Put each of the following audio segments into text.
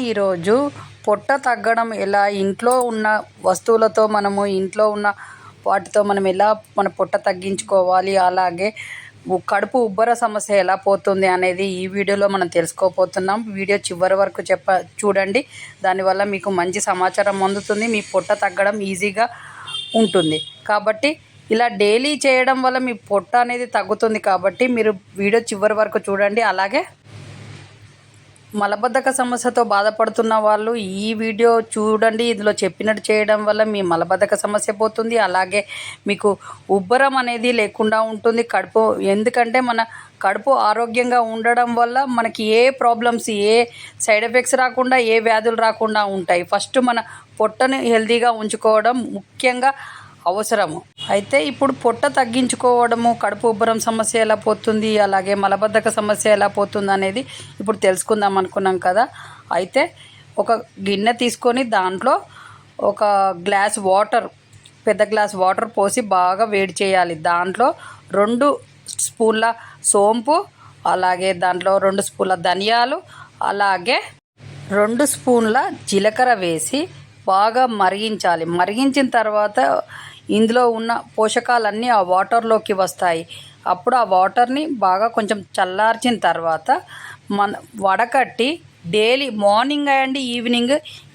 ఈరోజు పొట్ట తగ్గడం ఎలా, ఇంట్లో ఉన్న వస్తువులతో మనము ఇంట్లో ఉన్న వాటితో మనం ఎలా మన పొట్ట తగ్గించుకోవాలి, అలాగే కడుపు ఉబ్బర సమస్య ఎలా పోతుంది అనేది ఈ వీడియోలో మనం తెలుసుకోబోతున్నాం. వీడియో చివరి వరకు చూడండి. దానివల్ల మీకు మంచి సమాచారం అందుతుంది. మీ పొట్ట తగ్గడం ఈజీగా ఉంటుంది. కాబట్టి ఇలా డైలీ చేయడం వల్ల మీ పొట్ట అనేది తగ్గుతుంది. కాబట్టి మీరు వీడియో చివరి వరకు చూడండి. అలాగే మలబద్ధక సమస్యతో బాధపడుతున్న వాళ్ళు ఈ వీడియో చూడండి. ఇందులో చెప్పినట్టు చేయడం వల్ల మీ మలబద్ధక సమస్య పోతుంది. అలాగే మీకు ఉబ్బరం అనేది లేకుండా ఉంటుంది. ఎందుకంటే మన కడుపు ఆరోగ్యంగా ఉండడం వల్ల మనకి ఏ ప్రాబ్లమ్స్, ఏ సైడ్ ఎఫెక్ట్స్ రాకుండా, ఏ వ్యాధులు రాకుండా ఉంటాయి. ఫస్ట్ మన పొట్టను హెల్తీగా ఉంచుకోవడం ముఖ్యంగా అవసరము. అయితే ఇప్పుడు పొట్ట తగ్గించుకోవడము, కడుపు ఉబ్బరం సమస్య ఎలా పోతుంది, అలాగే మలబద్ధక సమస్య ఎలా పోతుంది అనేది ఇప్పుడు తెలుసుకుందాం అనుకున్నాం కదా. అయితే ఒక గిన్నె తీసుకొని దాంట్లో ఒక గ్లాస్ వాటర్, పెద్ద గ్లాస్ వాటర్ పోసి బాగా వేడి చేయాలి. దాంట్లో 2 స్పూన్ల సోంపు, అలాగే దాంట్లో 2 స్పూన్ల ధనియాలు, అలాగే 2 స్పూన్ల జీలకర్ర వేసి బాగా మరిగించాలి. మరిగించిన తర్వాత ఇందులో ఉన్న పోషకాలన్నీ ఆ వాటర్లోకి వస్తాయి. అప్పుడు ఆ వాటర్ని బాగా కొంచెం చల్లార్చిన తర్వాత వడకట్టి డైలీ మార్నింగ్ అండ్ ఈవినింగ్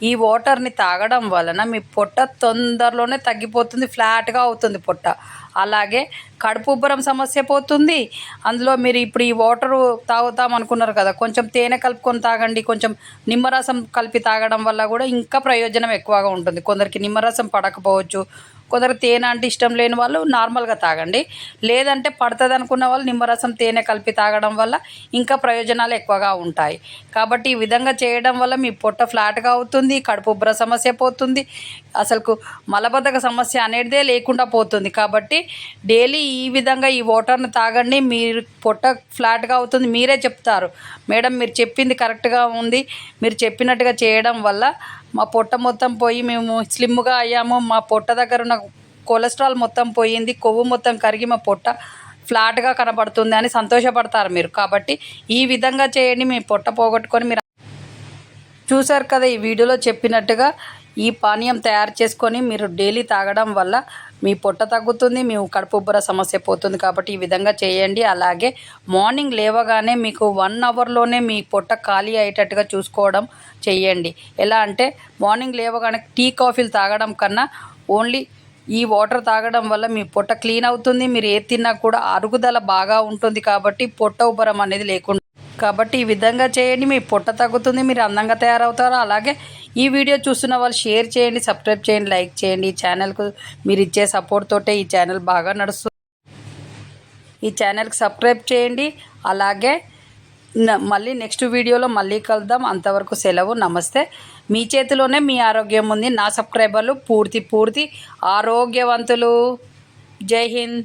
ఈ వాటర్ని తాగడం వలన మీ పొట్ట తొందరలోనే తగ్గిపోతుంది, ఫ్లాట్గా అవుతుంది పొట్ట. అలాగే కడుపు ఉబ్బరం సమస్య పోతుంది. అందులో మీరు ఇప్పుడు ఈ వాటరు తాగుతాం అనుకున్నారు కదా, కొంచెం తేనె కలుపుకొని తాగండి. కొంచెం నిమ్మరసం కలిపి తాగడం వల్ల కూడా ఇంకా ప్రయోజనం ఎక్కువగా ఉంటుంది. కొందరికి నిమ్మరసం పడకపోవచ్చు, కొందరు తేనె అంటే ఇష్టం లేని వాళ్ళు నార్మల్గా తాగండి. లేదంటే పడుతుంది అనుకున్న వాళ్ళు నిమ్మరసం తేనె కలిపి తాగడం వల్ల ఇంకా ప్రయోజనాలు ఎక్కువగా ఉంటాయి. కాబట్టి ఈ విధంగా చేయడం వల్ల మీ పొట్ట ఫ్లాట్గా అవుతుంది, కడుపు ఉబ్బర సమస్య పోతుంది, అసలు మలబద్ధక సమస్య అనేదే లేకుండా పోతుంది. కాబట్టి డైలీ ఈ విధంగా ఈ వాటర్ని తాగండి. మీరు పొట్ట ఫ్లాట్గా అవుతుంది. మీరే చెప్తారు, మేడం మీరు చెప్పింది కరెక్ట్గా ఉంది, మీరు చెప్పినట్టుగా చేయడం వల్ల మా పొట్ట మొత్తం పోయి మేము స్లిమ్గా అయ్యాము, మా పొట్ట దగ్గర ఉన్న కొలెస్ట్రాల్ మొత్తం పోయింది, కొవ్వు మొత్తం కరిగి మా పొట్ట ఫ్లాట్గా కనబడుతుంది అని సంతోషపడతారు మీరు. కాబట్టి ఈ విధంగా చేయండి, మీ పొట్ట పోగొట్టుకొని మీరు చూసారు కదా. ఈ వీడియోలో చెప్పినట్టుగా ఈ పానీయం తయారు చేసుకొని మీరు డైలీ తాగడం వల్ల మీ పొట్ట తగ్గుతుంది, మీ కడుపు ఉబ్బర సమస్య పోతుంది. కాబట్టి ఈ విధంగా చేయండి. అలాగే మార్నింగ్ లేవగానే మీకు 1 అవర్లోనే మీ పొట్ట ఖాళీ అయ్యేటట్టుగా చూసుకోవడం చెయ్యండి. ఎలా అంటే మార్నింగ్ లేవగానే టీ కాఫీలు తాగడం కన్నా ఓన్లీ ఈ వాటర్ తాగడం వల్ల మీ పొట్ట క్లీన్ అవుతుంది. మీరు ఏది తిన్నా కూడా అరుగుదల బాగా ఉంటుంది. కాబట్టి పొట్ట ఉబ్బరం అనేది లేకుండా, కాబట్టి ఈ విధంగా చేయండి, మీ పొట్ట తగ్గుతుంది, మీరు అందంగా తయారవుతారు. అలాగే ఈ వీడియో చూస్తున్న వాళ్ళు షేర్ చేయండి, సబ్స్క్రైబ్ చేయండి, లైక్ చేయండి. ఈ ఛానల్కు మీరు ఇచ్చే సపోర్ట్ తోటే ఈ ఛానల్ బాగా నడుస్తుంది. ఈ ఛానల్కి సబ్స్క్రైబ్ చేయండి. అలాగే మళ్ళీ నెక్స్ట్ వీడియోలో మళ్ళీ కలుద్దాం. అంతవరకు సెలవు, నమస్తే. మీ చేతిలోనే మీ ఆరోగ్యం ఉంది. నా సబ్స్క్రైబర్లు పూర్తి ఆరోగ్యవంతులు. జై హింద్.